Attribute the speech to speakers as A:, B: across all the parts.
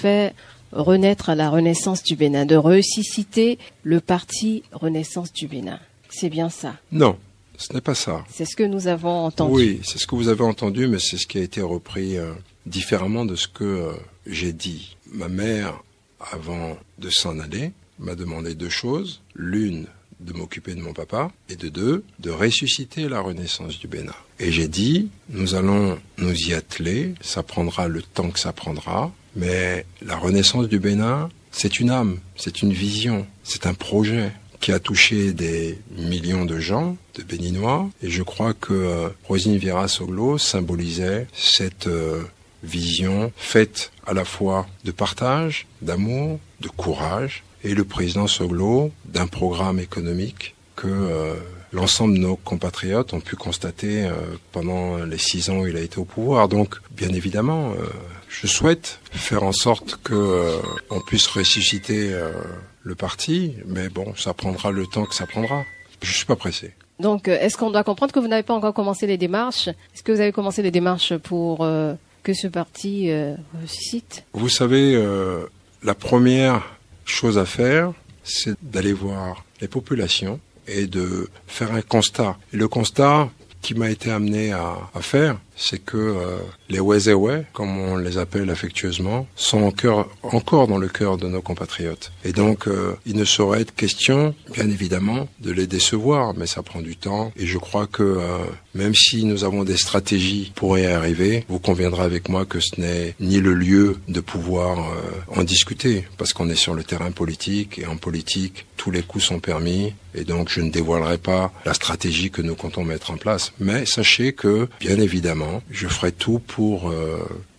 A: faire renaître la Renaissance du Bénin, de ressusciter le parti Renaissance du Bénin. C'est bien ça?
B: Non, ce n'est pas ça.
A: C'est ce que nous avons entendu.
B: Oui, c'est ce que vous avez entendu, mais c'est ce qui a été repris différemment de ce que j'ai dit. Ma mère, avant de s'en aller, m'a demandé deux choses. L'une, de m'occuper de mon papa, et de deux, de ressusciter la Renaissance du Bénin. Et j'ai dit, nous allons nous y atteler, ça prendra le temps que ça prendra, mais la Renaissance du Bénin, c'est une âme, c'est une vision, c'est un projet qui a touché des millions de gens, de Béninois, et je crois que Rosine Vieira-Soglo symbolisait cette vision faite à la fois de partage, d'amour, de courage, et le président Soglo d'un programme économique que l'ensemble de nos compatriotes ont pu constater pendant les 6 ans où il a été au pouvoir. Donc, bien évidemment, je souhaite faire en sorte que on puisse ressusciter le parti, mais bon, ça prendra le temps que ça prendra. Je suis pas pressé.
A: Donc, est-ce qu'on doit comprendre que vous n'avez pas encore commencé les démarches? Est-ce que vous avez commencé les démarches pour que ce parti ressuscite?
B: Vous savez, la première chose à faire, c'est d'aller voir les populations et de faire un constat. Et le constat qui m'a été amené à faire, c'est que les Wezewe, comme on les appelle affectueusement, sont encore dans le cœur de nos compatriotes. Et donc, il ne saurait être question, bien évidemment, de les décevoir, mais ça prend du temps. Et je crois que même si nous avons des stratégies pour y arriver, vous conviendrez avec moi que ce n'est ni le lieu de pouvoir en discuter, parce qu'on est sur le terrain politique, et en politique, tous les coups sont permis, et donc je ne dévoilerai pas la stratégie que nous comptons mettre en place. Mais sachez que, bien évidemment, je ferai tout pour...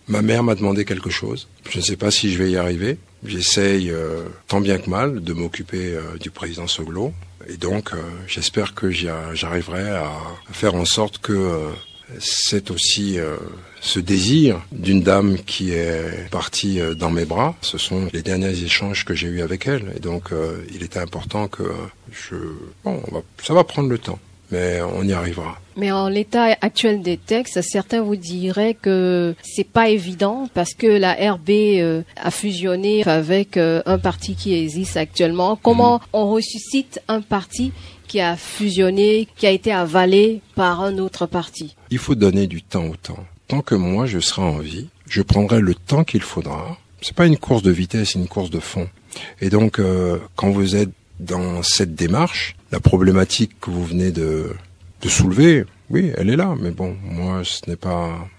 B: Ma mère m'a demandé quelque chose. Je ne sais pas si je vais y arriver. J'essaye, tant bien que mal, de m'occuper du président Soglo. Et donc, j'espère que j'arriverai à faire en sorte que c'est aussi ce désir d'une dame qui est partie dans mes bras. Ce sont les derniers échanges que j'ai eus avec elle. Et donc, il était important que ça va prendre le temps, mais on y arrivera.
A: Mais en l'état actuel des textes, certains vous diraient que c'est pas évident parce que la RB a fusionné avec un parti qui existe actuellement. Comment on ressuscite un parti qui a fusionné, qui a été avalé par un autre parti?
B: Il faut donner du temps au temps. Tant que moi je serai en vie, je prendrai le temps qu'il faudra. C'est pas une course de vitesse, c'est une course de fond. Et donc, quand vous êtes dans cette démarche, la problématique que vous venez de soulever, oui, elle est là, mais bon, moi, je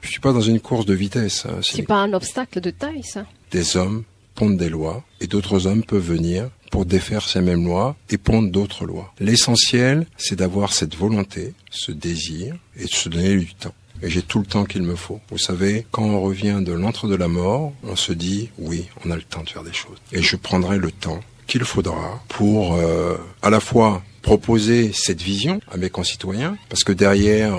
B: suis pas dans une course de vitesse.
A: C'est pas un obstacle de taille, ça.
B: Des hommes pondent des lois, et d'autres hommes peuvent venir pour défaire ces mêmes lois et pondre d'autres lois. L'essentiel, c'est d'avoir cette volonté, ce désir, et de se donner du temps. Et j'ai tout le temps qu'il me faut. Vous savez, quand on revient de l'antre de la mort, on se dit, oui, on a le temps de faire des choses. Et je prendrai le temps qu'il faudra pour à la fois proposer cette vision à mes concitoyens, parce que derrière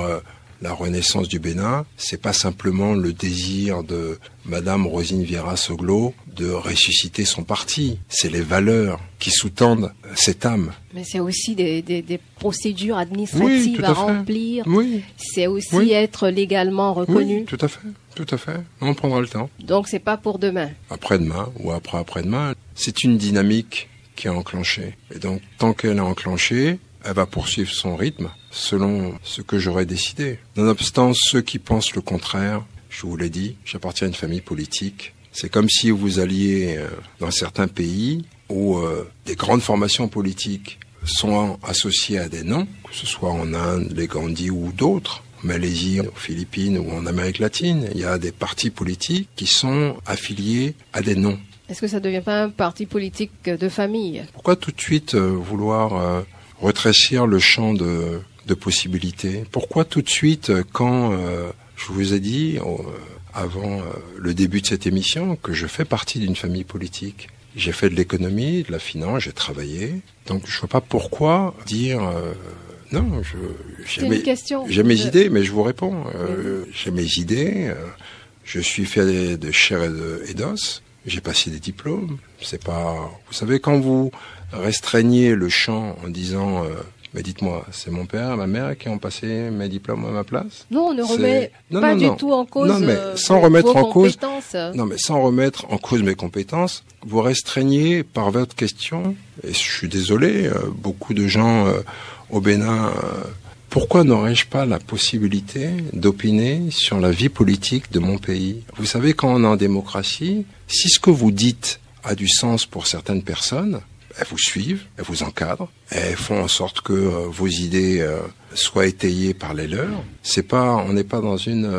B: la Renaissance du Bénin, c'est pas simplement le désir de Madame Rosine Vieira-Soglo de ressusciter son parti, c'est les valeurs qui sous-tendent cette âme.
A: Mais c'est aussi des procédures administratives à remplir.
B: Oui.
A: C'est aussi être légalement reconnu.
B: Oui, tout à fait. Tout à fait. On prendra le temps.
A: Donc c'est pas pour demain.
B: Après-demain ou après-demain. C'est une dynamique qui est enclenchée. Et donc, tant qu'elle est enclenchée, elle va poursuivre son rythme selon ce que j'aurais décidé. Nonobstant ceux qui pensent le contraire, je vous l'ai dit, j'appartiens à une famille politique. C'est comme si vous alliez dans certains pays où des grandes formations politiques sont associées à des noms, que ce soit en Inde, les Gandhi ou d'autres, en Malaisie, aux Philippines ou en Amérique latine. Il y a des partis politiques qui sont affiliés à des noms.
A: Est-ce que ça ne devient pas un parti politique de famille?
B: Pourquoi tout de suite vouloir retrécir le champ de possibilités? Pourquoi tout de suite, quand je vous ai dit avant le début de cette émission que je fais partie d'une famille politique? J'ai fait de l'économie, de la finance, j'ai travaillé. Donc je ne vois pas pourquoi dire... non, j'ai mes idées, mais je vous réponds. J'ai mes idées, je suis fait de chair et d'os. J'ai passé des diplômes. C'est pas, vous savez, quand vous restreignez le champ en disant Mais dites-moi, c'est mon père et ma mère qui ont passé mes diplômes à ma place?
A: Non, on ne remet pas du tout en cause
B: sans remettre en cause,
A: non,
B: mais sans remettre en cause mes compétences, vous restreignez par votre question, et je suis désolé, beaucoup de gens au Bénin, pourquoi n'aurais-je pas la possibilité d'opiner sur la vie politique de mon pays? Vous savez, quand on est en démocratie, si ce que vous dites a du sens pour certaines personnes, elles vous suivent, elles vous encadrent, elles font en sorte que vos idées soient étayées par les leurs. On n'est pas dans une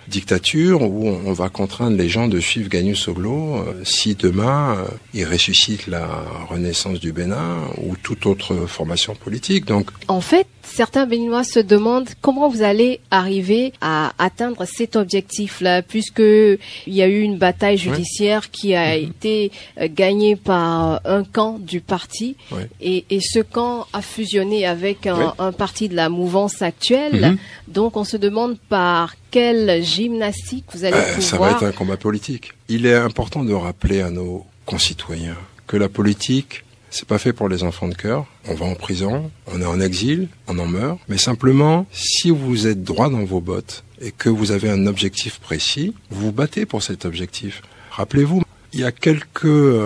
B: dictature où on va contraindre les gens de suivre Gagnon Soglo si demain il ressuscite la renaissance du Bénin ou toute autre formation politique. Donc,
A: en fait, certains Béninois se demandent comment vous allez arriver à atteindre cet objectif-là, puisque il y a eu une bataille judiciaire qui a été gagnée par un camp du parti, et ce camp a fusionné avec un parti de la mouvance actuelle. Donc, on se demande par quelle gymnastique vous allez pouvoir...
B: Ça va être un combat politique. Il est important de rappeler à nos concitoyens que la politique, c'est pas fait pour les enfants de cœur. On va en prison, on est en exil, on en meurt. Mais simplement, si vous êtes droit dans vos bottes et que vous avez un objectif précis, vous vous battez pour cet objectif. Rappelez-vous, il y a quelques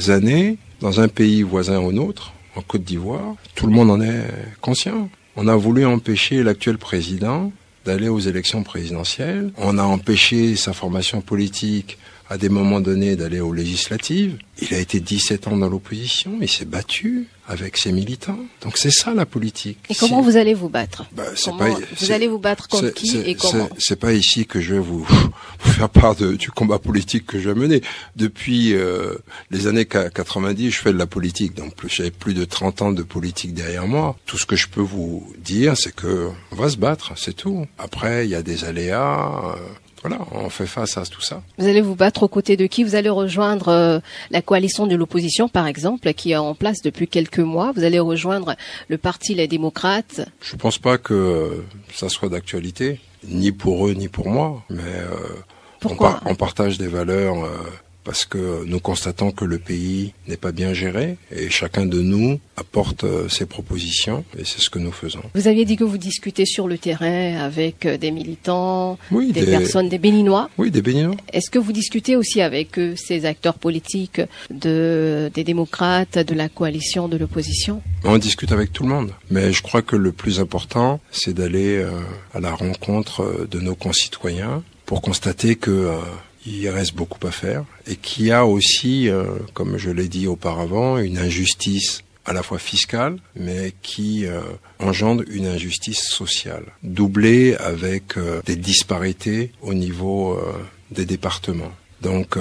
B: années, dans un pays voisin au nôtre, en Côte d'Ivoire, tout le monde en est conscient. On a voulu empêcher l'actuel président d'aller aux élections présidentielles. On a empêché sa formation politique à des moments donnés d'aller aux législatives. Il a été 17 ans dans l'opposition, il s'est battu avec ses militants. Donc c'est ça la politique.
A: Et comment vous allez vous battre?
B: Vous
A: allez vous battre contre qui et comment?
B: C'est pas ici que je vais vous faire part du combat politique que je vais mener. Depuis les années 90, je fais de la politique, donc j'avais plus de 30 ans de politique derrière moi. Tout ce que je peux vous dire, c'est que on va se battre, c'est tout. Après, il y a des aléas. Voilà, on fait face à tout ça.
A: Vous allez vous battre aux côtés de qui? Vous allez rejoindre la coalition de l'opposition, par exemple, qui est en place depuis quelques mois. Vous allez rejoindre le parti Les Démocrates.
B: Je pense pas que ça soit d'actualité, ni pour eux, ni pour moi. Mais
A: pourquoi?
B: On partage des valeurs parce que nous constatons que le pays n'est pas bien géré et chacun de nous apporte ses propositions et c'est ce que nous faisons.
A: Vous aviez dit que vous discutez sur le terrain avec des militants, des personnes, des Béninois.
B: Oui, des Béninois.
A: Est-ce que vous discutez aussi avec ces acteurs politiques des démocrates, de la coalition, de l'opposition?
B: On discute avec tout le monde. Mais je crois que le plus important, c'est d'aller à la rencontre de nos concitoyens pour constater que il reste beaucoup à faire et qu'il y a aussi, comme je l'ai dit auparavant, une injustice à la fois fiscale, mais qui engendre une injustice sociale, doublée avec des disparités au niveau des départements. Donc,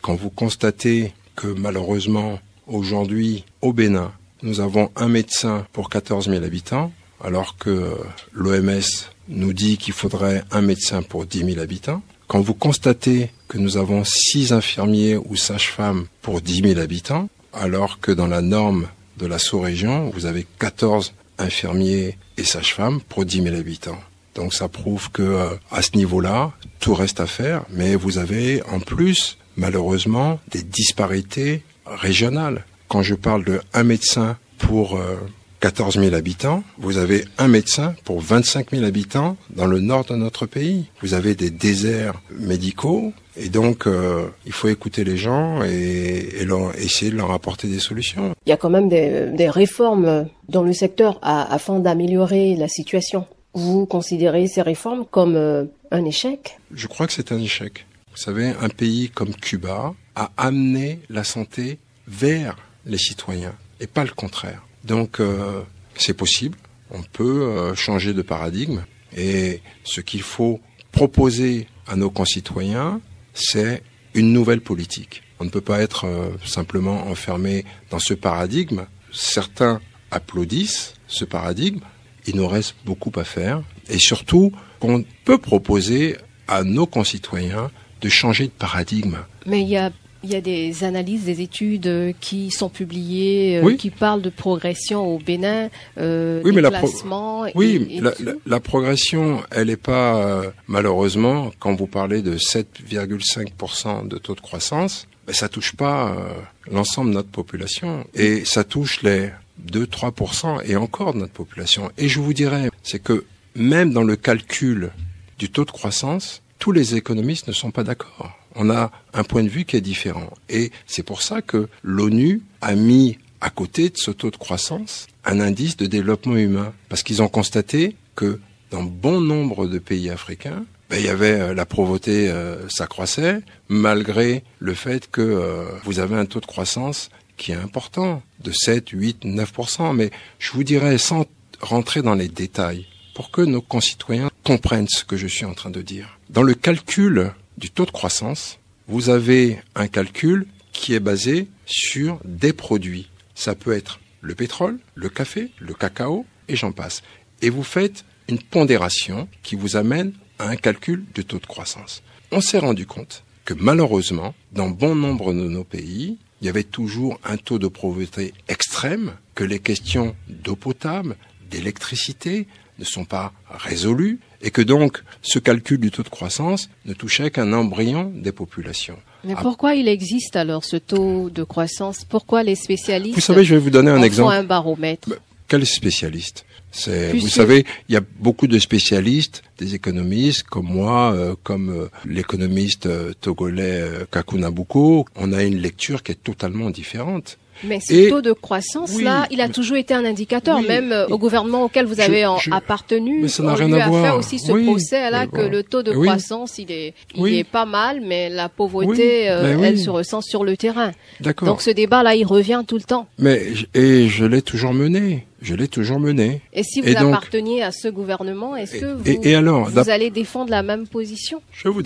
B: quand vous constatez que malheureusement, aujourd'hui, au Bénin, nous avons un médecin pour 14 000 habitants, alors que l'OMS nous dit qu'il faudrait un médecin pour 10 000 habitants, quand vous constatez que nous avons 6 infirmiers ou sages-femmes pour 10 000 habitants, alors que dans la norme de la sous-région, vous avez 14 infirmiers et sages-femmes pour 10 000 habitants. Donc ça prouve que à ce niveau-là, tout reste à faire, mais vous avez en plus, malheureusement, des disparités régionales. Quand je parle de un médecin pour 14 000 habitants, vous avez un médecin pour 25 000 habitants dans le nord de notre pays. Vous avez des déserts médicaux et donc il faut écouter les gens et essayer de leur apporter des solutions.
A: Il y a quand même des réformes dans le secteur afin d'améliorer la situation. Vous considérez ces réformes comme un échec?
B: Je crois que c'est un échec. Vous savez, un pays comme Cuba a amené la santé vers les citoyens et pas le contraire. Donc, c'est possible. On peut changer de paradigme. Et ce qu'il faut proposer à nos concitoyens, c'est une nouvelle politique. On ne peut pas être simplement enfermé dans ce paradigme. Certains applaudissent ce paradigme. Il nous reste beaucoup à faire. Et surtout, on peut proposer à nos concitoyens de changer de paradigme.
A: Mais il y a des analyses, des études qui sont publiées, qui parlent de progression au Bénin, classement.
B: La progression, elle n'est pas, malheureusement, quand vous parlez de 7,5% de taux de croissance, ça touche pas l'ensemble de notre population. Et ça touche les 2-3% et encore de notre population. Et je vous dirais, c'est que même dans le calcul du taux de croissance, tous les économistes ne sont pas d'accord. On a un point de vue qui est différent. Et c'est pour ça que l'ONU a mis à côté de ce taux de croissance un indice de développement humain. Parce qu'ils ont constaté que dans bon nombre de pays africains, il y avait la pauvreté s'accroissait, malgré le fait que vous avez un taux de croissance qui est important, de 7, 8, 9%. Mais je vous dirais, sans rentrer dans les détails, pour que nos concitoyens comprennent ce que je suis en train de dire. Dans le calcul du taux de croissance, vous avez un calcul qui est basé sur des produits. Ça peut être le pétrole, le café, le cacao, et j'en passe. Et vous faites une pondération qui vous amène à un calcul du taux de croissance. On s'est rendu compte que malheureusement, dans bon nombre de nos pays, il y avait toujours un taux de pauvreté extrême, que les questions d'eau potable, d'électricité ne sont pas résolues, et que donc ce calcul du taux de croissance ne touchait qu'un embryon des populations.
A: Mais pourquoi il existe alors ce taux de croissance? Pourquoi les spécialistes
B: Vous savez, je vais vous donner un exemple.
A: Font un baromètre?
B: Quel spécialiste? Vous savez, il y a beaucoup de spécialistes, des économistes comme moi, comme l'économiste togolais Kaku Nabuko. On a une lecture qui est totalement différente.
A: Mais ce taux de croissance, là, il a toujours été un indicateur, même au gouvernement auquel vous avez appartenu.
B: Mais ça n'a rien à voir.
A: On lui a fait aussi ce procès-là que le taux de croissance, il est pas mal, mais la pauvreté, elle se ressent sur le terrain.
B: D'accord.
A: Donc ce débat-là, il revient tout le temps.
B: Et je l'ai toujours mené.
A: Et si vous apparteniez à ce gouvernement, est-ce que vous allez défendre la même position?
B: Je vais vous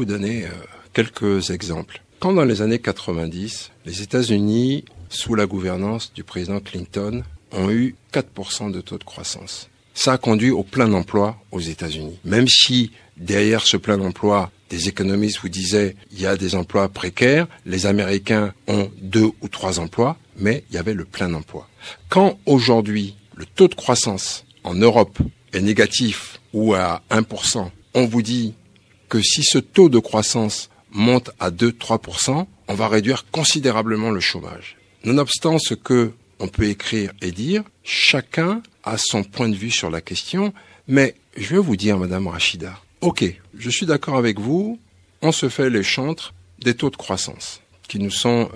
B: donner quelques exemples. Quand dans les années 90, les États-Unis, sous la gouvernance du président Clinton, ont eu 4% de taux de croissance. Ça a conduit au plein emploi aux États-Unis. Même si derrière ce plein emploi, des économistes vous disaient il y a des emplois précaires, les Américains ont 2 ou 3 emplois, mais il y avait le plein emploi. Quand aujourd'hui le taux de croissance en Europe est négatif ou à 1%, on vous dit que si ce taux de croissance monte à 2-3%, on va réduire considérablement le chômage. Nonobstant ce que on peut écrire et dire, chacun a son point de vue sur la question, mais je vais vous dire, Madame Rachida, ok, je suis d'accord avec vous, on se fait les chantres des taux de croissance qui nous sont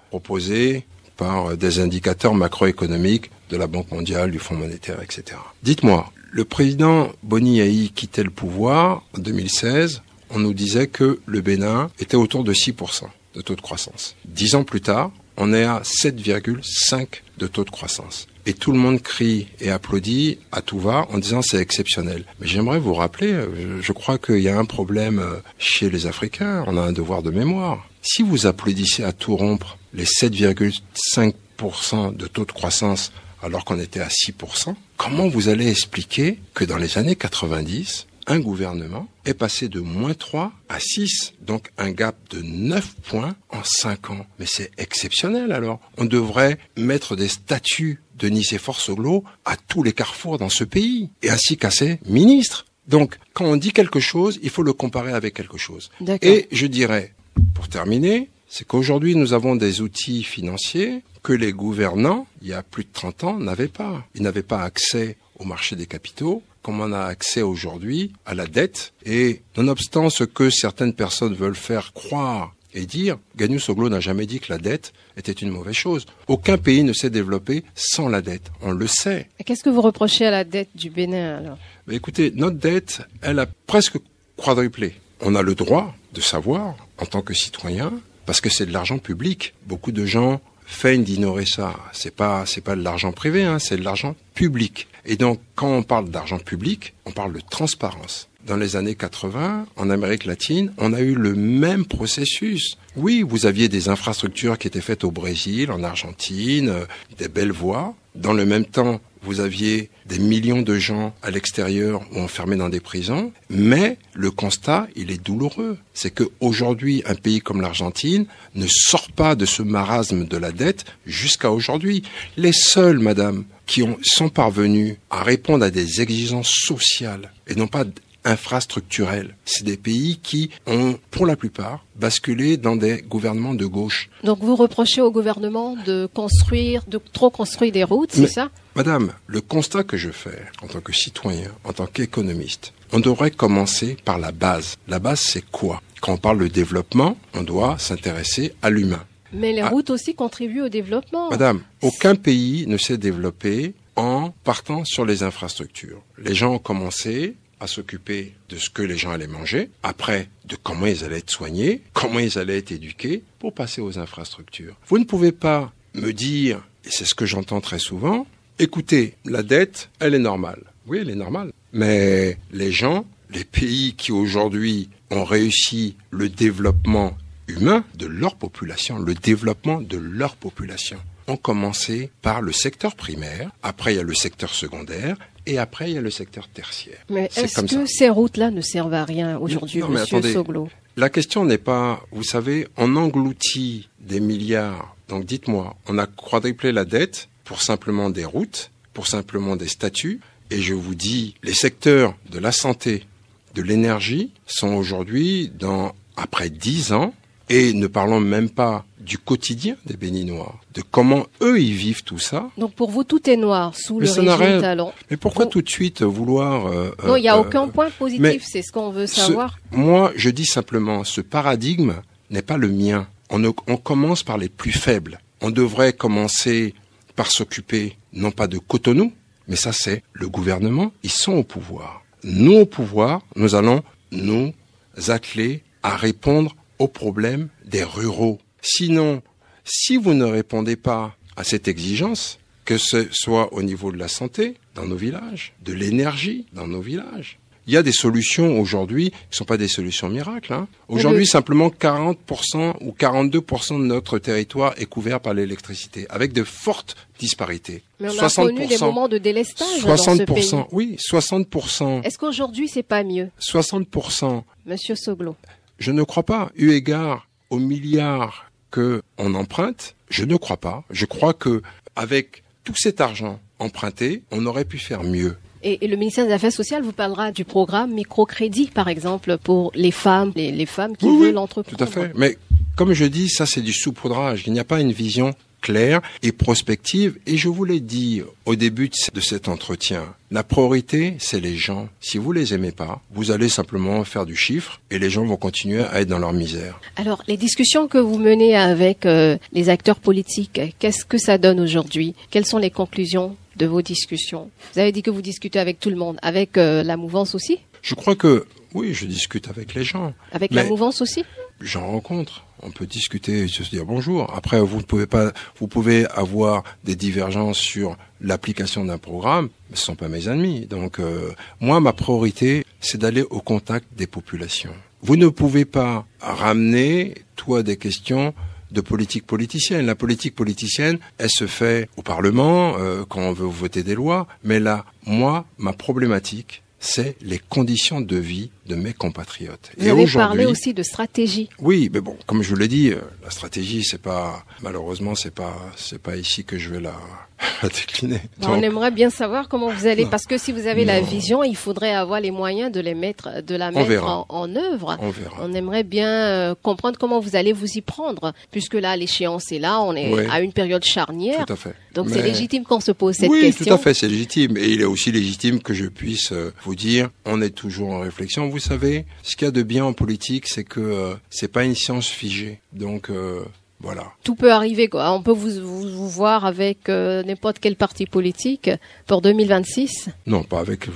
B: proposés par des indicateurs macroéconomiques de la Banque mondiale, du Fonds monétaire, etc. Dites-moi, le président Boni Yayi quittait le pouvoir en 2016, on nous disait que le Bénin était autour de 6% de taux de croissance. 10 ans plus tard, on est à 7,5 de taux de croissance. Et tout le monde crie et applaudit à tout va en disant c'est exceptionnel. Mais j'aimerais vous rappeler, je crois qu'il y a un problème chez les Africains, on a un devoir de mémoire. Si vous applaudissez à tout rompre les 7,5% de taux de croissance alors qu'on était à 6%, comment vous allez expliquer que dans les années 90, un gouvernement est passé de -3 à 6, donc un gap de 9 points en 5 ans. Mais c'est exceptionnel alors. On devrait mettre des statues de Nicéphore Soglo à tous les carrefours dans ce pays, et ainsi qu'à ses ministres. Donc, quand on dit quelque chose, il faut le comparer avec quelque chose. Et je dirais, pour terminer, c'est qu'aujourd'hui nous avons des outils financiers que les gouvernants, il y a plus de 30 ans, n'avaient pas. Ils n'avaient pas accès au marché des capitaux, comme on a accès aujourd'hui à la dette. Et nonobstant ce que certaines personnes veulent faire croire et dire, Gagnou Soglo n'a jamais dit que la dette était une mauvaise chose. Aucun pays ne s'est développé sans la dette, on le sait.
A: Et qu'est-ce que vous reprochez à la dette du Bénin alors?
B: Écoutez, notre dette, elle a presque quadruplé. On a le droit de savoir, en tant que citoyen, parce que c'est de l'argent public. Beaucoup de gens feignent d'ignorer ça. C'est pas de l'argent privé, c'est de l'argent public. Et donc, quand on parle d'argent public, on parle de transparence. Dans les années 80, en Amérique latine, on a eu le même processus. Oui, vous aviez des infrastructures qui étaient faites au Brésil, en Argentine, des belles voies. Dans le même temps, vous aviez des millions de gens à l'extérieur ou enfermés dans des prisons. Mais le constat, il est douloureux. C'est qu'aujourd'hui, un pays comme l'Argentine ne sort pas de ce marasme de la dette jusqu'à aujourd'hui. Les seuls, madame, qui sont parvenus à répondre à des exigences sociales et non pas infrastructurels. C'est des pays qui ont, pour la plupart, basculé dans des gouvernements de gauche.
A: Donc vous reprochez au gouvernement de trop construire des routes, c'est ça?
B: Madame, le constat que je fais en tant que citoyen, en tant qu'économiste, on devrait commencer par la base. La base, c'est quoi? Quand on parle de développement, on doit s'intéresser à l'humain.
A: Mais les routes aussi contribuent au développement.
B: Madame, aucun pays ne s'est développé en partant sur les infrastructures. Les gens ont commencé à s'occuper de ce que les gens allaient manger, après de comment ils allaient être soignés, comment ils allaient être éduqués, pour passer aux infrastructures. Vous ne pouvez pas me dire, et c'est ce que j'entends très souvent, écoutez, la dette, elle est normale. Oui, elle est normale. Mais les gens, les pays qui aujourd'hui ont réussi le développement humain de leur population, le développement de leur population, ont commencé par le secteur primaire, après il y a le secteur secondaire, et après il y a le secteur tertiaire.
A: Mais est-ce que ces routes-là ne servent à rien aujourd'hui,
B: non,
A: monsieur
B: attendez,
A: Soglo?
B: La question n'est pas, vous savez, on engloutit des milliards. Donc dites-moi, on a quadruplé la dette pour simplement des routes, pour simplement des statuts, et je vous dis, les secteurs de la santé, de l'énergie sont aujourd'hui après 10 ans, et ne parlons même pas du quotidien des Béninois, de comment eux ils vivent tout ça.
A: Donc pour vous tout est noir sous le régime Talon.
B: Mais pourquoi tout de suite vouloir
A: non, il n'y a aucun point positif, c'est ce qu'on veut savoir.
B: Moi, je dis simplement, ce paradigme n'est pas le mien. On commence par les plus faibles. On devrait commencer par s'occuper non pas de Cotonou, mais ça c'est le gouvernement. Ils sont au pouvoir. Nous au pouvoir, nous allons nous atteler à répondre aux problèmes des ruraux. Sinon, si vous ne répondez pas à cette exigence, que ce soit au niveau de la santé, dans nos villages, de l'énergie, dans nos villages, il y a des solutions aujourd'hui qui ne sont pas des solutions miracles. Hein. Aujourd'hui, simplement 40% ou 42% de notre territoire est couvert par l'électricité, avec de fortes disparités.
A: Mais on a connu des moments de délestage 60%, dans ce pays.
B: Oui, 60%.
A: Est-ce qu'aujourd'hui, c'est pas mieux?
B: 60%.
A: Monsieur Soglo.
B: Je ne crois pas, eu égard aux milliards que on emprunte, je ne crois pas. Je crois que avec tout cet argent emprunté, on aurait pu faire mieux.
A: Et le ministère des Affaires sociales vous parlera du programme microcrédit, par exemple, pour les femmes, les femmes qui veulent entreprendre.
B: Tout à fait. Mais comme je dis, ça c'est du saupoudrage. Il n'y a pas une vision claire et prospective. Et je vous l'ai dit au début de cet entretien, la priorité, c'est les gens. Si vous les aimez pas, vous allez simplement faire du chiffre et les gens vont continuer à être dans leur misère.
A: Alors, les discussions que vous menez avec les acteurs politiques, qu'est-ce que ça donne aujourd'hui? Quelles sont les conclusions de vos discussions? Vous avez dit que vous discutez avec tout le monde, avec la mouvance aussi?
B: Je crois que, oui, je discute avec les gens.
A: Avec la mouvance aussi?
B: J'en rencontre. On peut discuter, se dire bonjour. Après, vous pouvez avoir des divergences sur l'application d'un programme, mais ce sont pas mes ennemis. Donc, moi, ma priorité, c'est d'aller au contact des populations. Vous ne pouvez pas ramener, toi, des questions de politique politicienne. La politique politicienne, elle se fait au Parlement, quand on veut voter des lois. Mais là, moi, ma problématique, c'est les conditions de vie de mes compatriotes.
A: Vous avez parlé aussi de stratégie.
B: Oui, mais bon, comme je vous l'ai dit, la stratégie, malheureusement, c'est pas ici que je vais la décliner.
A: Donc, on aimerait bien savoir comment vous allez, parce que si vous avez la vision, il faudrait avoir les moyens de la mettre en œuvre.
B: On verra.
A: On aimerait bien comprendre comment vous allez vous y prendre, puisque là, l'échéance est là, on est à une période charnière.
B: Tout à fait.
A: Donc c'est légitime qu'on se pose cette question.
B: Oui, tout à fait, c'est légitime. Et il est aussi légitime que je puisse vous dire, on est toujours en réflexion. Vous savez, ce qu'il y a de bien en politique, c'est que c'est pas une science figée. Donc voilà.
A: Tout peut arriver, quoi. On peut vous voir avec n'importe quel parti politique pour 2026.
B: Non, pas avec.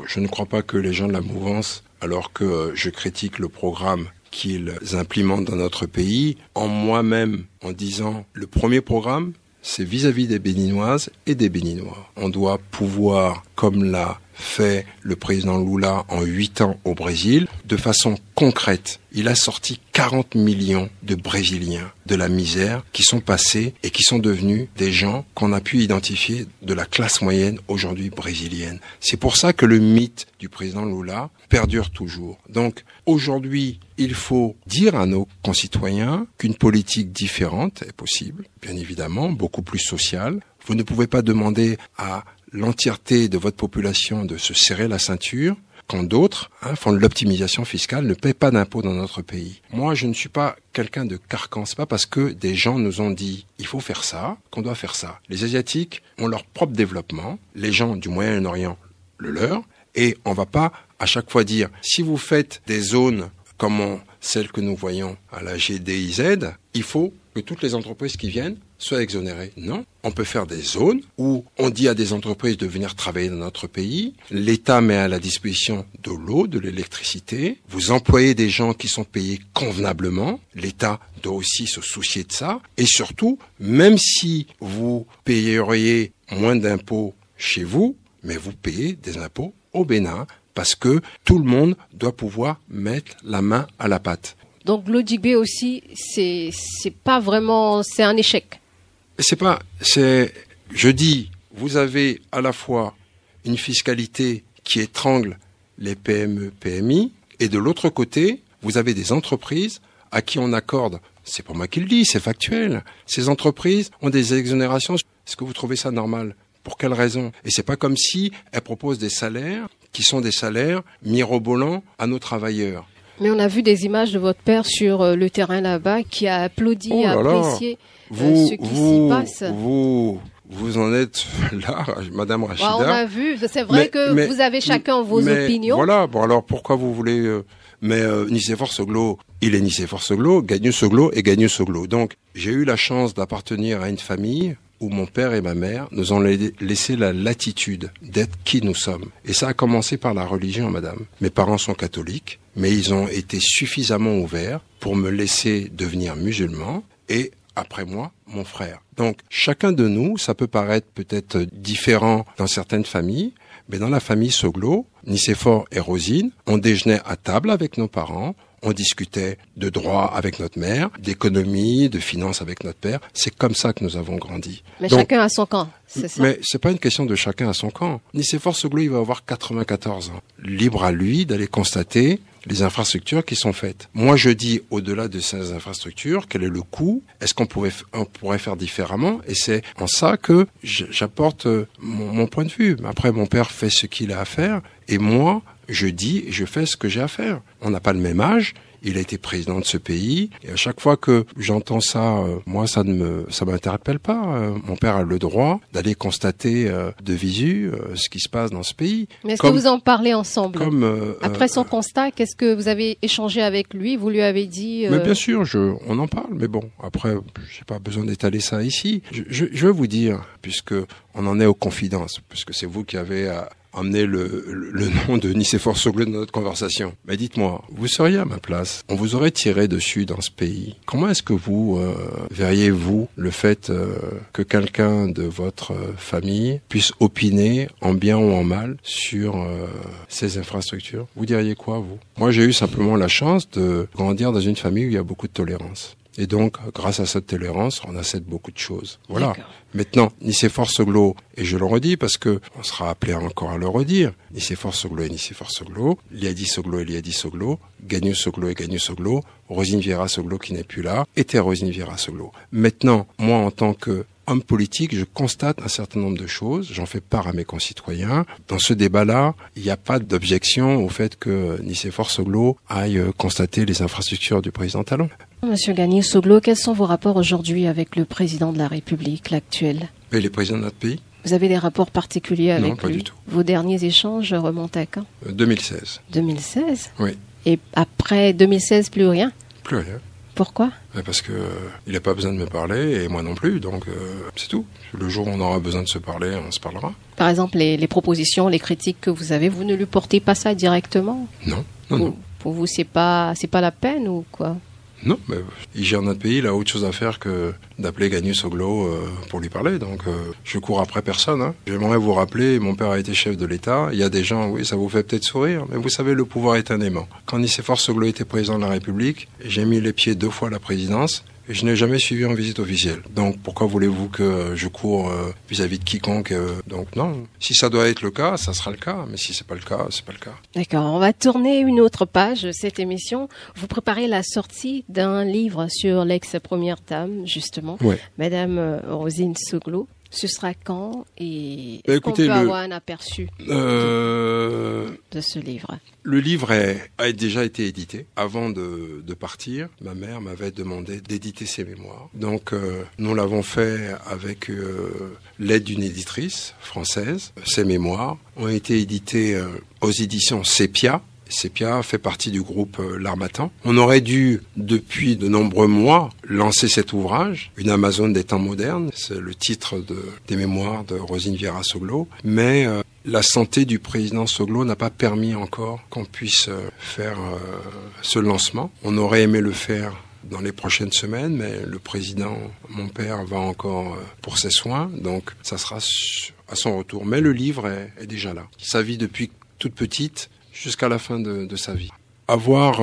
B: Je ne crois pas que les gens de la mouvance, alors que je critique le programme qu'ils implémentent dans notre pays, en moi-même, en disant le premier programme, c'est vis-à-vis des Béninoises et des Béninois. On doit pouvoir, comme l'a fait le président Lula en 8 ans au Brésil, de façon concrète. Il a sorti 40 millions de Brésiliens de la misère qui sont passés et qui sont devenus des gens qu'on a pu identifier de la classe moyenne aujourd'hui brésilienne. C'est pour ça que le mythe du président Lula perdure toujours. Donc aujourd'hui, il faut dire à nos concitoyens qu'une politique différente est possible, bien évidemment, beaucoup plus sociale. Vous ne pouvez pas demander à l'entièreté de votre population de se serrer la ceinture, quand d'autres font de l'optimisation fiscale, ne paient pas d'impôts dans notre pays. Moi, je ne suis pas quelqu'un de carcan. C'est pas parce que des gens nous ont dit il faut faire ça qu'on doit faire ça. Les Asiatiques ont leur propre développement, les gens du Moyen-Orient le leur, et on va pas à chaque fois dire si vous faites des zones comme celles que nous voyons à la GDIZ, il faut que toutes les entreprises qui viennent soient exonérées. Non, on peut faire des zones où on dit à des entreprises de venir travailler dans notre pays. L'État met à la disposition de l'eau, de l'électricité. Vous employez des gens qui sont payés convenablement. L'État doit aussi se soucier de ça. Et surtout, même si vous payeriez moins d'impôts chez vous, mais vous payez des impôts au Bénin parce que tout le monde doit pouvoir mettre la main à la pâte.
A: Donc l'ODIB aussi, c'est pas vraiment, c'est un échec.
B: Je dis, vous avez à la fois une fiscalité qui étrangle les PME, PMI, et de l'autre côté, vous avez des entreprises à qui on accorde, c'est pas moi qui le dis, c'est factuel. Ces entreprises ont des exonérations. Est-ce que vous trouvez ça normal? Pour quelle raison? Et c'est pas comme si elles proposent des salaires qui sont des salaires mirobolants à nos travailleurs.
A: Mais on a vu des images de votre père sur le terrain là-bas qui a applaudi, apprécié ce qui s'y passe.
B: Vous en êtes là, Madame Rachida.
A: On a vu, c'est vrai que vous avez chacun vos opinions.
B: Voilà, bon alors pourquoi vous voulez... Nicéphore Soglo, il est Nicéphore Soglo, Gagnon Soglo et Gagnon Soglo. Donc j'ai eu la chance d'appartenir à une famille où mon père et ma mère nous ont laissé la latitude d'être qui nous sommes. Et ça a commencé par la religion, madame. Mes parents sont catholiques, mais ils ont été suffisamment ouverts pour me laisser devenir musulman et, après moi, mon frère. Donc, chacun de nous, ça peut paraître peut-être différent dans certaines familles, mais dans la famille Soglo, Nicéphore et Rosine, on déjeunait à table avec nos parents, on discutait de droit avec notre mère, d'économie, de finances avec notre père. C'est comme ça que nous avons grandi.
A: Mais donc, chacun a son camp, c'est ça?
B: Mais c'est pas une question de chacun à son camp. Nicéphore Soglo, il va avoir 94 ans. Libre à lui d'aller constater les infrastructures qui sont faites. Moi, je dis, au-delà de ces infrastructures, quel est le coût? Est-ce qu'on pourrait faire différemment? Et c'est en ça que j'apporte mon point de vue. Après, mon père fait ce qu'il a à faire, et moi, je dis et je fais ce que j'ai à faire. On n'a pas le même âge. Il a été président de ce pays. Et à chaque fois que j'entends ça, moi, ça m'interpelle pas. Mon père a le droit d'aller constater de visu ce qui se passe dans ce pays.
A: Mais est-ce que vous en parlez ensemble? Après son constat, qu'est-ce que vous avez échangé avec lui? Vous lui avez dit...
B: Mais bien sûr, on en parle. Mais bon, après, j'ai pas besoin d'étaler ça ici. Je veux vous dire, puisque on en est aux confidences, puisque c'est vous qui avez amené le nom de Nicéphore Soglo dans notre conversation. Mais dites-moi, vous seriez à ma place, on vous aurait tiré dessus dans ce pays. Comment est-ce que vous verriez-vous le fait que quelqu'un de votre famille puisse opiner en bien ou en mal sur ces infrastructures? Vous diriez quoi, vous? Moi, j'ai eu simplement la chance de grandir dans une famille où il y a beaucoup de tolérance. Et donc, grâce à cette tolérance, on accepte beaucoup de choses. Voilà. Maintenant, Nicéphore Soglo, et je le redis parce que on sera appelé encore à le redire, Nicéphore Soglo et Nicéphore Soglo, Liadi Soglo et Liadi Soglo, Gagnon Soglo et Gagnon Soglo, Rosine Vieira Soglo qui n'est plus là, était Rosine Vieira Soglo. Maintenant, moi, en tant que homme politique, je constate un certain nombre de choses, j'en fais part à mes concitoyens. Dans ce débat-là, il n'y a pas d'objection au fait que Nicéphore Soglo aille constater les infrastructures du président Talon.
A: Monsieur Gagnon Soglo, quels sont vos rapports aujourd'hui avec le président de la République, l'actuel?
B: Et les présidents de notre pays?
A: Vous avez des rapports particuliers avec lui?
B: Non, pas du tout.
A: Vos derniers échanges remontent à quand?
B: 2016.
A: 2016?
B: Oui.
A: Et après 2016, plus rien?
B: Plus rien.
A: Pourquoi?
B: Parce que il n'a pas besoin de me parler et moi non plus, donc c'est tout. Le jour où on aura besoin de se parler, on se parlera.
A: Par exemple, les propositions, les critiques que vous avez, vous ne lui portez pas ça directement?
B: Non.
A: Pour vous, c'est pas la peine ou quoi?
B: Non, mais il gère notre pays, il a autre chose à faire que d'appeler Gagnon Soglo pour lui parler. Donc, je cours après personne. Hein. J'aimerais vous rappeler, mon père a été chef de l'État. Il y a des gens, oui, ça vous fait peut-être sourire, mais vous savez, le pouvoir est un aimant. Quand Nicéphore Soglo était président de la République, j'ai mis les pieds 2 fois à la présidence. Et je n'ai jamais suivi en visite officielle. Donc, pourquoi voulez-vous que je cours vis-à-vis de quiconque Donc, non. Si ça doit être le cas, ça sera le cas. Mais si c'est pas le cas, c'est pas le cas.
A: D'accord. On va tourner une autre page de cette émission. Vous préparez la sortie d'un livre sur l'ex-première dame, justement.
B: Ouais.
A: Madame Rosine Soglo. Ce sera quand et
B: Bah,
A: est-ce qu'on
B: écoutez,
A: peut avoir un aperçu de ce livre?
B: Le livre a déjà été édité. Avant de partir, ma mère m'avait demandé d'éditer ses mémoires. Donc, nous l'avons fait avec l'aide d'une éditrice française. Ces mémoires ont été édités aux éditions Sepia. Sepia fait partie du groupe L'Harmattan. On aurait dû, depuis de nombreux mois, lancer cet ouvrage, Une Amazone des temps modernes. C'est le titre des mémoires de Rosine Vieira-Soglo. Mais la santé du président Soglo n'a pas permis encore qu'on puisse faire ce lancement. On aurait aimé le faire dans les prochaines semaines, mais le président, mon père, va encore pour ses soins. Donc, ça sera à son retour. Mais le livre est déjà là. Sa vie depuis toute petite, jusqu'à la fin de sa vie. Avoir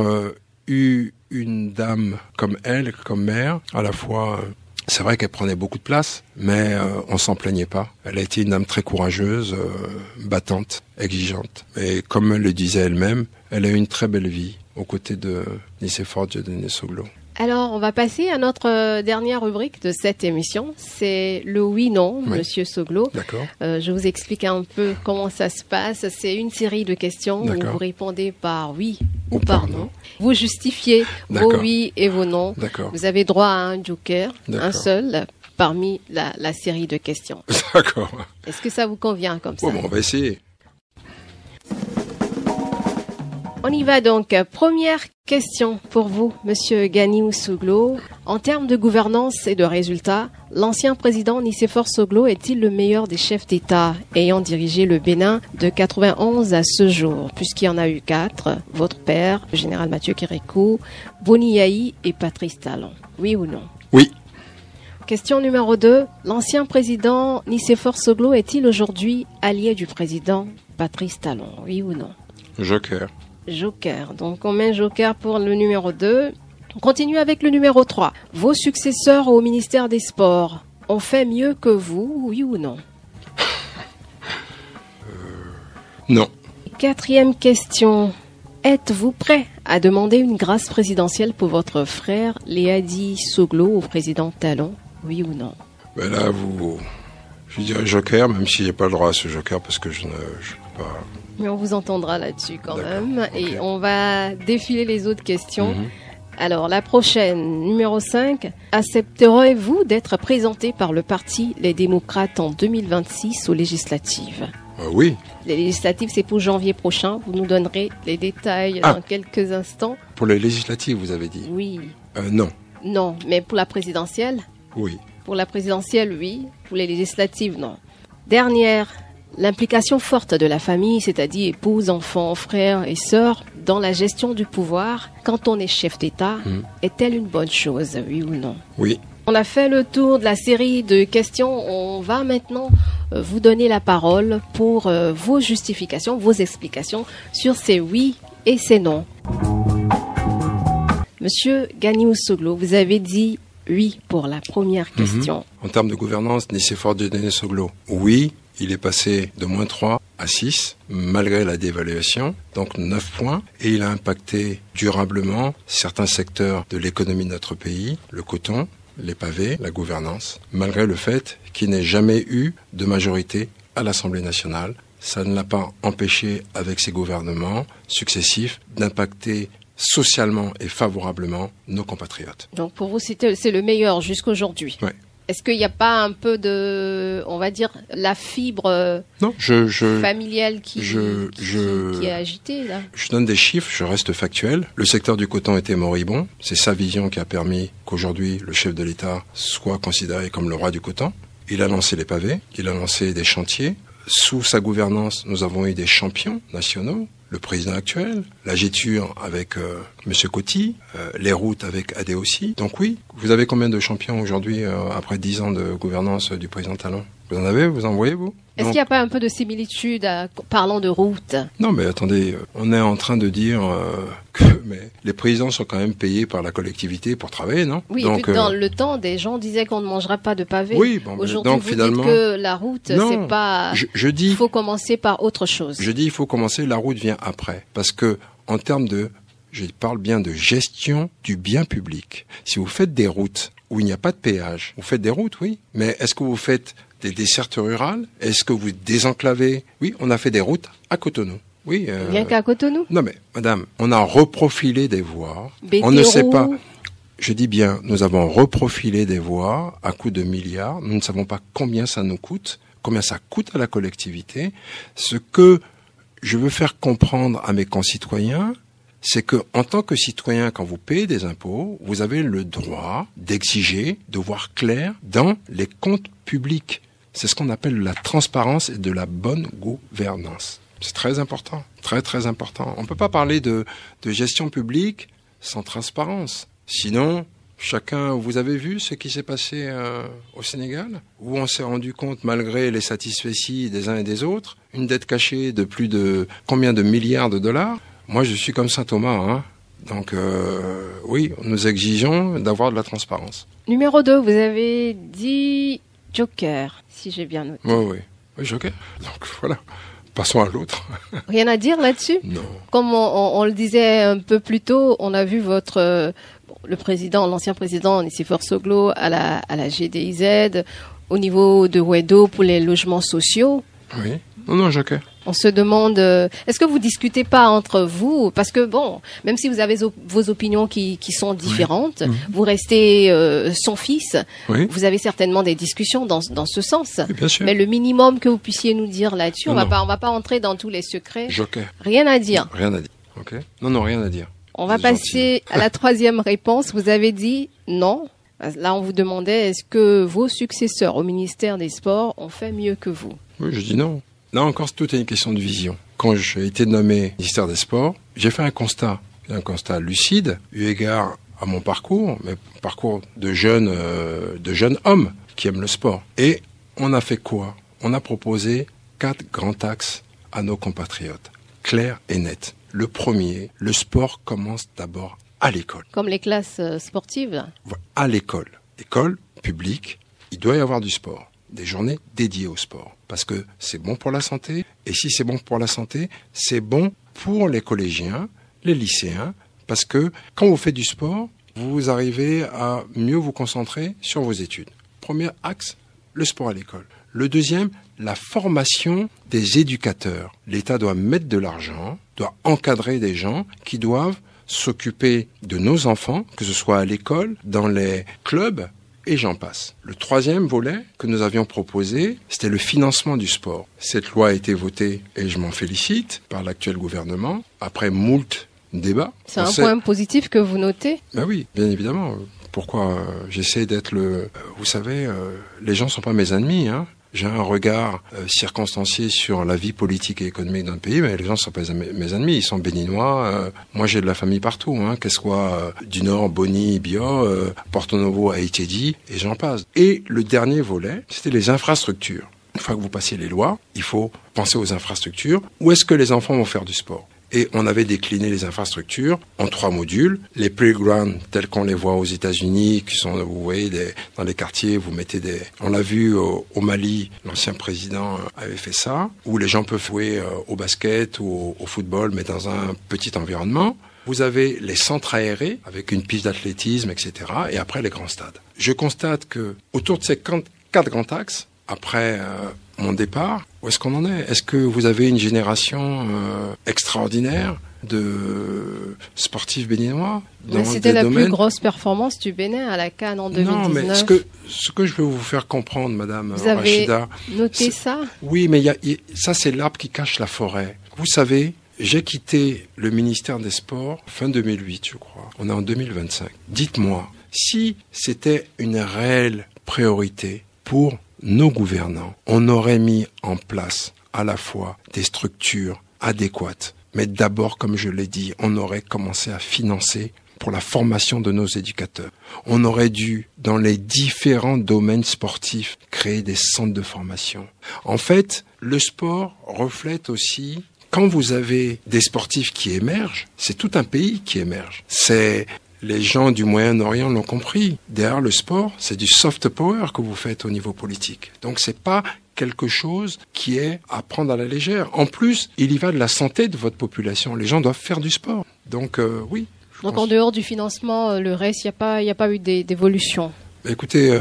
B: eu une dame comme elle, comme mère, à la fois, c'est vrai qu'elle prenait beaucoup de place, mais on s'en plaignait pas. Elle a été une dame très courageuse, battante, exigeante. Et comme elle le disait elle-même, elle a eu une très belle vie aux côtés de Nicéphore Dieudonné Soglo.
A: Alors, on va passer à notre dernière rubrique de cette émission. C'est le oui-non,
B: Oui.
A: Monsieur Soglo.
B: D'accord.
A: Je vous explique un peu comment ça se passe. C'est une série de questions où
B: D'accord.
A: vous répondez par oui ou
B: Ou
A: par
B: par
A: non.
B: non.
A: Vous justifiez vos
B: D'accord.
A: oui et vos non.
B: D'accord.
A: Vous avez droit à un joker, un
B: D'accord.
A: seul, parmi la série de questions.
B: D'accord.
A: Est-ce que ça vous convient comme ça?
B: Bon, on va essayer.
A: On y va donc. Première question pour vous, Monsieur Ganiou Soglo. En termes de gouvernance et de résultats, l'ancien président Nicéphore Soglo est-il le meilleur des chefs d'État ayant dirigé le Bénin de 91 à ce jour, puisqu'il y en a eu 4, votre père, le général Mathieu Kérékou, Boni Yahi et Patrice Talon. Oui ou non?
B: Oui.
A: Question numéro 2. L'ancien président Nicéphore Soglo est-il aujourd'hui allié du président Patrice Talon? Oui ou non?
B: Joker.
A: Joker. Donc on met joker pour le numéro 2. On continue avec le numéro 3. Vos successeurs au ministère des Sports ont fait mieux que vous, oui ou non?
B: Non.
A: Quatrième question. Êtes-vous prêt à demander une grâce présidentielle pour votre frère Léadi Soglo au président Talon, oui ou non?
B: Ben là, je dirais joker, même si j'ai pas le droit à ce joker parce que je peux pas.
A: Mais on vous entendra là-dessus quand
B: D'accord,
A: même.
B: ok.
A: Et on va défiler les autres questions.
B: Mhm.
A: Alors, la prochaine, numéro 5. Accepterez-vous d'être présenté par le parti Les Démocrates en 2026 aux législatives?
B: Oui.
A: Les législatives, c'est pour janvier prochain. Vous nous donnerez les détails
B: Ah.
A: dans quelques instants.
B: Pour les législatives, vous avez dit.
A: Oui.
B: Non.
A: Non, mais pour la présidentielle?
B: Oui.
A: Pour la présidentielle, oui. Pour les législatives, non. Dernière, l'implication forte de la famille, c'est-à-dire épouse, enfants, frères et sœurs, dans la gestion du pouvoir, quand on est chef d'État, est-elle une bonne chose, oui ou non?
B: Oui.
A: On a fait le tour de la série de questions. On va maintenant vous donner la parole pour vos justifications, vos explications sur ces oui et ces non. Monsieur Ganiou Soglo, vous avez dit oui pour la première question.
B: En termes de gouvernance, Nicéphore Dieudonné Soglo, oui, il est passé de -3 à 6, malgré la dévaluation, donc 9 points, et il a impacté durablement certains secteurs de l'économie de notre pays, le coton, les pavés, la gouvernance, malgré le fait qu'il n'ait jamais eu de majorité à l'Assemblée nationale. Ça ne l'a pas empêché, avec ses gouvernements successifs, d'impacter socialement et favorablement nos compatriotes.
A: Donc pour vous, c'est le meilleur jusqu'aujourd'hui.
B: Ouais.
A: Est-ce qu'il n'y a pas un peu de, on va dire, la fibre
B: Non,
A: familiale qui est agitée là?
B: Je donne des chiffres, je reste factuel. Le secteur du coton était moribond. C'est sa vision qui a permis qu'aujourd'hui, le chef de l'État soit considéré comme le roi du coton. Il a lancé les pavés, il a lancé des chantiers. Sous sa gouvernance, nous avons eu des champions nationaux. Le président actuel, la Géture avec Monsieur Coty, les routes avec Adéossi. Donc oui, vous avez combien de champions aujourd'hui après 10 ans de gouvernance du président Talon? Vous en avez? Vous en voyez, vous?
A: Est-ce qu'il n'y a pas un peu de similitude parlant de route?
B: Non, mais attendez, on est en train de dire que les présidents sont quand même payés par la collectivité pour travailler, non?
A: Oui,
B: donc,
A: et puis dans le temps, des gens disaient qu'on ne mangerait pas de pavés.
B: Oui, bon,
A: aujourd'hui,
B: donc
A: vous
B: finalement,
A: dites que la route,
B: non,
A: c'est pas...
B: Je dis...
A: Il faut commencer par autre chose.
B: Je dis il faut commencer, la route vient après. Parce que, en termes de... Je parle bien de gestion du bien public. Si vous faites des routes où il n'y a pas de péage, vous faites des routes, oui. Mais est-ce que vous faites des dessertes rurales? Est-ce que vous désenclavez? Oui, on a fait des routes à Cotonou. Oui.
A: Rien qu'à Cotonou?
B: Non mais, madame, on a reprofilé des voies.
A: Bétérou.
B: On ne sait pas. Je dis bien, nous avons reprofilé des voies à coût de milliards. Nous ne savons pas combien ça nous coûte, combien ça coûte à la collectivité. Ce que je veux faire comprendre à mes concitoyens, c'est que, en tant que citoyen, quand vous payez des impôts, vous avez le droit d'exiger, de voir clair dans les comptes publics. C'est ce qu'on appelle la transparence et de la bonne gouvernance. C'est très important, très très important. On ne peut pas parler de gestion publique sans transparence. Sinon, vous avez vu ce qui s'est passé au Sénégal, où on s'est rendu compte, malgré les satisfecits des uns et des autres, une dette cachée de plus de combien de milliards de dollars. Moi, je suis comme Saint Thomas, hein. Donc, oui, nous exigeons d'avoir de la transparence.
A: Numéro 2, vous avez dit Joker, si j'ai bien noté.
B: Oui, Joker. Donc, voilà. Passons à l'autre.
A: Rien à dire là-dessus?
B: Non.
A: Comme on le disait un peu plus tôt, on a vu l'ancien président Nicéphore Soglo à la GDIZ, au niveau de Wedo pour les logements sociaux.
B: Oui. Non, Joker.
A: On se demande, est-ce que vous discutez pas entre vous? Parce que bon, même si vous avez vos opinions qui sont différentes, oui. Vous restez son fils, oui. Vous avez certainement des discussions dans ce sens.
B: Oui, bien sûr.
A: Mais le minimum que vous puissiez nous dire là-dessus, on va pas entrer dans tous les secrets.
B: Joker.
A: Rien à dire.
B: Rien à dire. Ok. Non, rien à dire.
A: On va passer à la troisième réponse. Vous avez dit non. Là, on vous demandait, est-ce que vos successeurs au ministère des Sports ont fait mieux que vous?
B: Oui, je dis non. Là encore, tout est une question de vision. Quand j'ai été nommé ministère des Sports, j'ai fait un constat lucide, eu égard à mon parcours, mais parcours de jeune homme qui aime le sport. Et on a fait quoi? On a proposé 4 grands axes à nos compatriotes, clairs et nets. Le premier, le sport commence d'abord à l'école.
A: Comme les classes sportives, là.
B: À l'école. École publique, il doit y avoir du sport. Des journées dédiées au sport. Parce que c'est bon pour la santé. Et si c'est bon pour la santé, c'est bon pour les collégiens, les lycéens. Parce que quand vous faites du sport, vous arrivez à mieux vous concentrer sur vos études. Premier axe, le sport à l'école. Le deuxième, la formation des éducateurs. L'État doit mettre de l'argent, doit encadrer des gens qui doivent s'occuper de nos enfants, que ce soit à l'école, dans les clubs, et j'en passe. Le troisième volet que nous avions proposé, c'était le financement du sport. Cette loi a été votée, et je m'en félicite, par l'actuel gouvernement, après moult débats.
A: C'est un point positif que vous notez?
B: Ben oui, bien évidemment. Pourquoi j'essaie d'être vous savez, les gens sont pas mes ennemis, hein. J'ai un regard circonstancié sur la vie politique et économique d'un pays, mais les gens ne sont pas mes ennemis, ils sont béninois. Moi, j'ai de la famille partout, hein, qu'elle soit du Nord, Boni, Bio, Porto Novo, Haïti, et j'en passe. Et le dernier volet, c'était les infrastructures. Une fois que vous passez les lois, il faut penser aux infrastructures. Où est-ce que les enfants vont faire du sport? Et on avait décliné les infrastructures en 3 modules. Les playgrounds tels qu'on les voit aux États-Unis, qui sont, vous voyez, dans les quartiers, vous mettez on l'a vu au Mali, l'ancien président avait fait ça, où les gens peuvent jouer au basket ou au football, mais dans un petit environnement. Vous avez les centres aérés avec une piste d'athlétisme, etc. Et après les grands stades. Je constate que autour de ces 4 grands axes, après mon départ, où est-ce qu'on en est? Est-ce que vous avez une génération extraordinaire de sportifs béninois dans
A: C'était la
B: domaines...
A: plus grosse performance du Bénin à la CAN en 2019.
B: Non, mais ce que je veux vous faire comprendre, Madame
A: vous avez
B: Rachida...
A: noté ça?
B: Oui, mais ça, c'est l'arbre qui cache la forêt. Vous savez, j'ai quitté le ministère des Sports fin 2008, je crois. On est en 2025. Dites-moi, si c'était une réelle priorité pour nos gouvernants, on aurait mis en place à la fois des structures adéquates, mais d'abord, comme je l'ai dit, on aurait commencé à financer pour la formation de nos éducateurs. On aurait dû, dans les différents domaines sportifs, créer des centres de formation. En fait, le sport reflète aussi, quand vous avez des sportifs qui émergent, c'est tout un pays qui émerge. Les gens du Moyen-Orient l'ont compris. Derrière le sport, c'est du soft power que vous faites au niveau politique. Donc c'est pas quelque chose qui est à prendre à la légère. En plus, il y va de la santé de votre population. Les gens doivent faire du sport. Donc oui.
A: Donc en dehors du financement, le reste, il n'y a pas eu d'évolution.
B: Écoutez,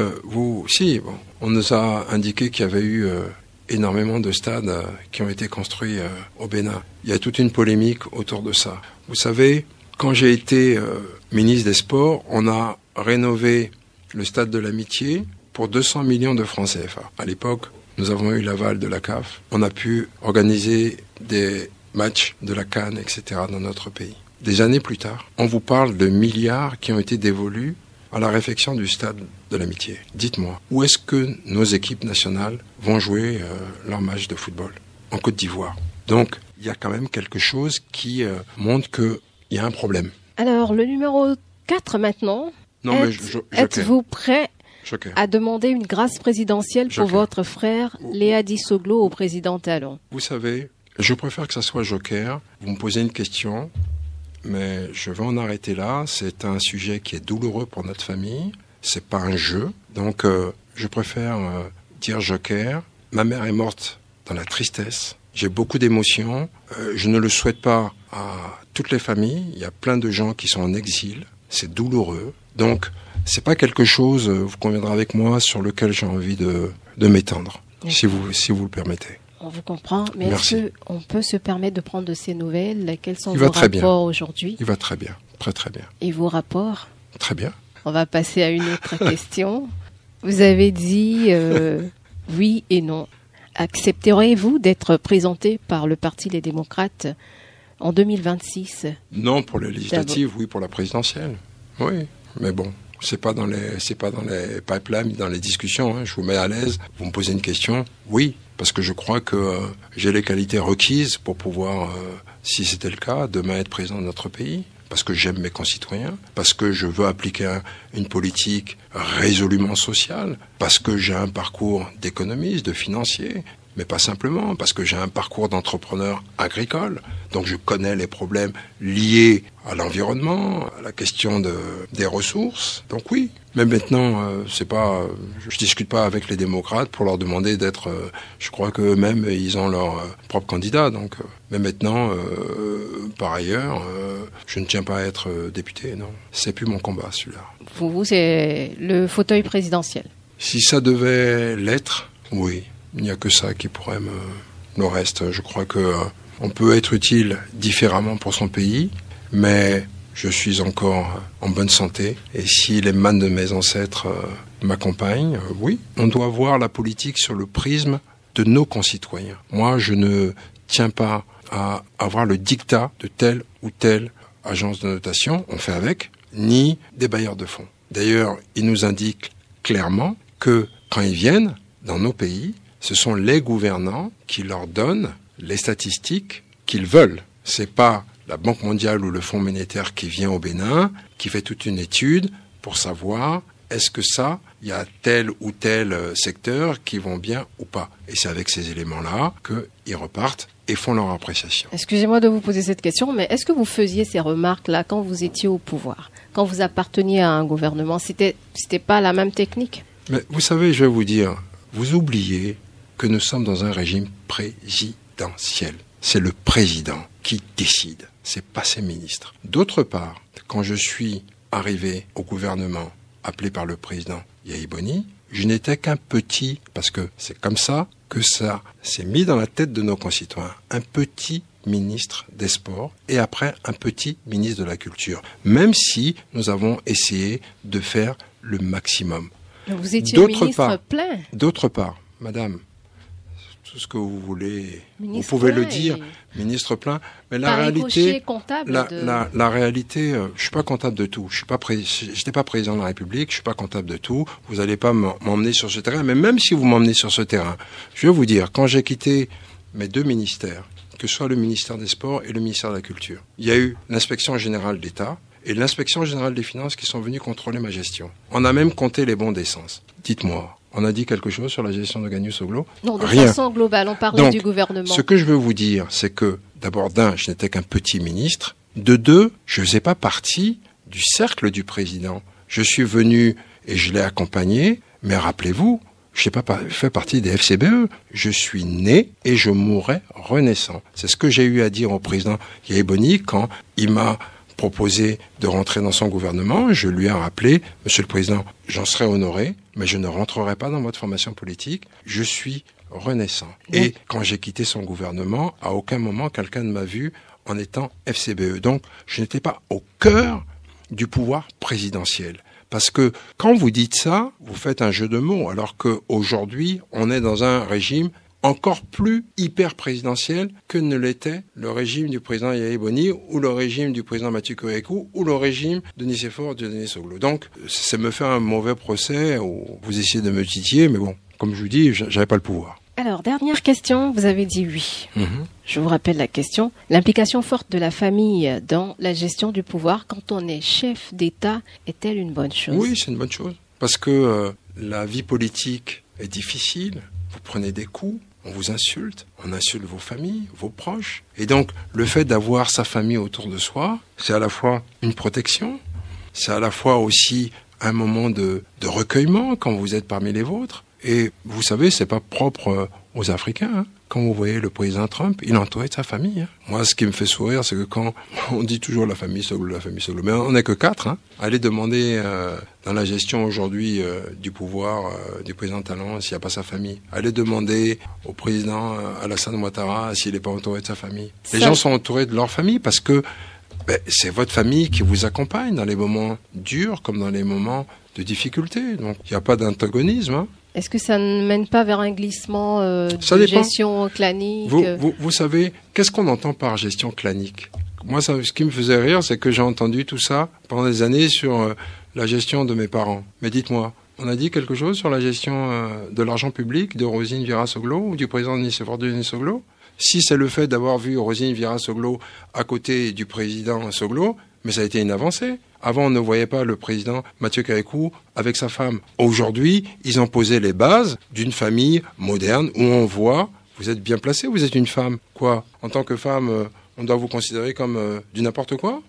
B: on nous a indiqué qu'il y avait eu énormément de stades qui ont été construits au Bénin. Il y a toute une polémique autour de ça. Vous savez, quand j'ai été ministre des Sports, on a rénové le stade de l'Amitié pour 200 millions de francs CFA. À l'époque, nous avons eu l'aval de la CAF. On a pu organiser des matchs de la CAN, etc. dans notre pays. Des années plus tard, on vous parle de milliards qui ont été dévolus à la réfection du stade de l'Amitié. Dites-moi, où est-ce que nos équipes nationales vont jouer leur match de football? En Côte d'Ivoire. Donc, il y a quand même quelque chose qui montre qu'il y a un problème.
A: Alors, le numéro 4 maintenant.
B: Non,
A: êtes-vous prêt à demander une grâce présidentielle pour votre frère Léa Dissoglo au président Talon?
B: Vous savez, je préfère que ça soit joker. Vous me posez une question, mais je vais en arrêter là. C'est un sujet qui est douloureux pour notre famille. C'est pas un jeu. Donc, je préfère dire joker. Ma mère est morte dans la tristesse. J'ai beaucoup d'émotions. Je ne le souhaite pas à toutes les familles. Il y a plein de gens qui sont en exil. C'est douloureux. Donc, c'est pas quelque chose, vous conviendrez avec moi, sur lequel j'ai envie de m'étendre, si vous le permettez.
A: On vous comprend, mais
B: merci.
A: Est-ce qu'on peut se permettre de prendre de ces nouvelles? Quels sont vos rapports aujourd'hui?
B: Il va très bien, très très bien.
A: Et vos rapports?
B: Très bien.
A: On va passer à une autre question. Vous avez dit oui et non. Accepteriez-vous d'être présenté par le Parti Les Démocrates en 2026?
B: Non pour les législatives, oui pour la présidentielle. Oui, mais bon, c'est pas dans les pipelines, dans les discussions. Je vous mets à l'aise. Vous me posez une question, oui, parce que je crois que j'ai les qualités requises pour pouvoir, si c'était le cas, demain être président de notre pays. Parce que j'aime mes concitoyens, parce que je veux appliquer une politique résolument sociale, parce que j'ai un parcours d'économiste, de financier, mais pas simplement, parce que j'ai un parcours d'entrepreneur agricole. Donc je connais les problèmes liés à l'environnement, à la question des ressources. Donc oui, mais maintenant, je discute pas avec les démocrates pour leur demander d'être. Je crois qu'eux-mêmes ils ont leur propre candidat. Donc, mais maintenant, par ailleurs, je ne tiens pas à être député. Non, c'est plus mon combat celui-là.
A: Pour vous, c'est le fauteuil présidentiel.
B: Si ça devait l'être, oui. Il n'y a que ça qui pourrait le reste, je crois que on peut être utile différemment pour son pays, mais je suis encore en bonne santé. Et si les mains de mes ancêtres m'accompagnent, oui. On doit voir la politique sur le prisme de nos concitoyens. Moi, je ne tiens pas à avoir le dictat de telle ou telle agence de notation, on fait avec, ni des bailleurs de fonds. D'ailleurs, ils nous indiquent clairement que quand ils viennent dans nos pays, ce sont les gouvernants qui leur donnent les statistiques qu'ils veulent. C'est pas la Banque mondiale ou le Fonds monétaire qui vient au Bénin, qui fait toute une étude pour savoir est-ce que il y a tel ou tel secteur qui vont bien ou pas. Et c'est avec ces éléments-là qu'ils repartent et font leur appréciation.
A: Excusez-moi de vous poser cette question, mais est-ce que vous faisiez ces remarques-là quand vous étiez au pouvoir? Quand vous apparteniez à un gouvernement, c'était pas la même technique?
B: Mais vous savez, je vais vous dire, vous oubliez que nous sommes dans un régime présidentiel. C'est le président qui décide, c'est pas ses ministres. D'autre part, quand je suis arrivé au gouvernement appelé par le président Yahya Boni, je n'étais qu'un petit, parce que c'est comme ça que ça s'est mis dans la tête de nos concitoyens, un petit ministre des Sports et après un petit ministre de la Culture, même si nous avons essayé de faire le maximum.
A: Vous étiez ministre plein.
B: D'autre part, madame, tout ce que vous voulez, vous pouvez le dire, ministre plein. Mais la réalité, la réalité, je suis pas comptable de tout. J'étais pas président de la République, je suis pas comptable de tout. Vous allez pas m'emmener sur ce terrain. Mais même si vous m'emmenez sur ce terrain, je vais vous dire, quand j'ai quitté mes deux ministères, que ce soit le ministère des Sports et le ministère de la Culture, il y a eu l'inspection générale d'État et l'inspection générale des finances qui sont venus contrôler ma gestion. On a même compté les bons d'essence. Dites-moi. On a dit quelque chose sur la gestion de Gagnon-Soglo?
A: Non, de façon globale, on parle du gouvernement.
B: Ce que je veux vous dire, c'est que, d'abord, d'un, je n'étais qu'un petit ministre. De deux, je ne faisais pas partie du cercle du président. Je suis venu et je l'ai accompagné, mais rappelez-vous, je n'ai pas fait partie des FCBE. Je suis né et je mourrai renaissant. C'est ce que j'ai eu à dire au président Yahya Boni quand il m'a proposé de rentrer dans son gouvernement, je lui ai rappelé, Monsieur le Président, j'en serais honoré, mais je ne rentrerai pas dans votre formation politique. Je suis renaissant. Oui. Et quand j'ai quitté son gouvernement, à aucun moment quelqu'un ne m'a vu en étant FCBE. Donc, je n'étais pas au cœur du pouvoir présidentiel. Parce que quand vous dites ça, vous faites un jeu de mots, alors qu'aujourd'hui, on est dans un régime encore plus hyper présidentiel que ne l'était le régime du président Yahya Boni ou le régime du président Mathieu Koyekou ou le régime de Nicéphore Dieudonné Soglo. Donc, ça me fait un mauvais procès où vous essayez de me titiller, mais bon, comme je vous dis, j'avais pas le pouvoir.
A: Alors, dernière question, vous avez dit oui. Je vous rappelle la question. L'implication forte de la famille dans la gestion du pouvoir quand on est chef d'État est-elle une bonne chose?
B: Oui, c'est une bonne chose. Parce que la vie politique est difficile. Vous prenez des coups, on vous insulte, on insulte vos familles, vos proches. Et donc, le fait d'avoir sa famille autour de soi, c'est à la fois une protection, c'est à la fois aussi un moment de recueillement quand vous êtes parmi les vôtres. Et vous savez, c'est pas propre aux Africains. Hein. Quand vous voyez le président Trump, il est entouré de sa famille. Hein. Moi, ce qui me fait sourire, c'est que quand on dit toujours la famille Soglo, mais on n'est que 4. Hein. Allez demander dans la gestion aujourd'hui du pouvoir du président Talon s'il n'y a pas sa famille. Allez demander au président Alassane Ouattara s'il n'est pas entouré de sa famille. Les gens sont entourés de leur famille parce que c'est votre famille qui vous accompagne dans les moments durs comme dans les moments de difficulté. Donc, il n'y a pas d'antagonisme. Hein.
A: Est-ce que ça ne mène pas vers un glissement de gestion clanique?
B: Vous savez, qu'est-ce qu'on entend par gestion clanique? Moi, ce qui me faisait rire, c'est que j'ai entendu tout ça pendant des années sur la gestion de mes parents. Mais dites-moi, on a dit quelque chose sur la gestion de l'argent public de Roselyne Vieira Soglo ou du président Nicéphore Dieudonné Soglo? Si c'est le fait d'avoir vu Roselyne Vieira Soglo à côté du président Soglo, mais ça a été une avancée. Avant, on ne voyait pas le président Mathieu Koyekou avec sa femme. Aujourd'hui, ils ont posé les bases d'une famille moderne où on voit, vous êtes bien placé, vous êtes une femme. Quoi? En tant que femme, on doit vous considérer comme du n'importe quoi?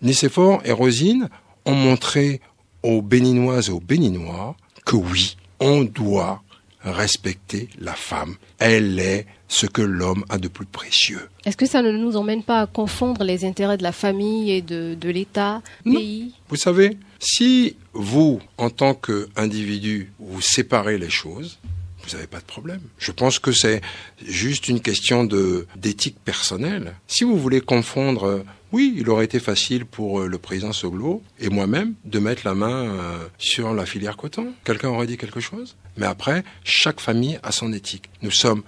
B: Nicéphore et Rosine ont montré aux Béninoises et aux Béninois que oui, on doit respecter la femme. Elle est ce que l'homme a de plus précieux.
A: Est-ce que ça ne nous emmène pas à confondre les intérêts de la famille et de l'État, pays?
B: Vous savez, si vous, en tant qu'individu, vous séparez les choses, vous n'avez pas de problème. Je pense que c'est juste une question d'éthique personnelle. Si vous voulez confondre, oui, il aurait été facile pour le président Soglo et moi-même de mettre la main sur la filière coton. Quelqu'un aurait dit quelque chose? Mais après, chaque famille a son éthique. Nous sommes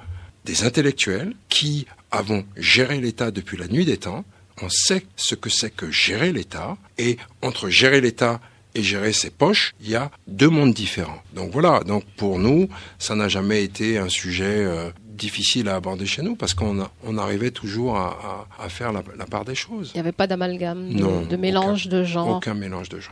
B: des intellectuels qui avons géré l'État depuis la nuit des temps. On sait ce que c'est que gérer l'État. Et entre gérer l'État et gérer ses poches, il y a deux mondes différents. Donc voilà, donc pour nous, ça n'a jamais été un sujet difficile à aborder chez nous parce qu'on arrivait toujours à faire la part des choses.
A: Il n'y avait pas d'amalgame, de mélange de genres.
B: Aucun mélange de genres.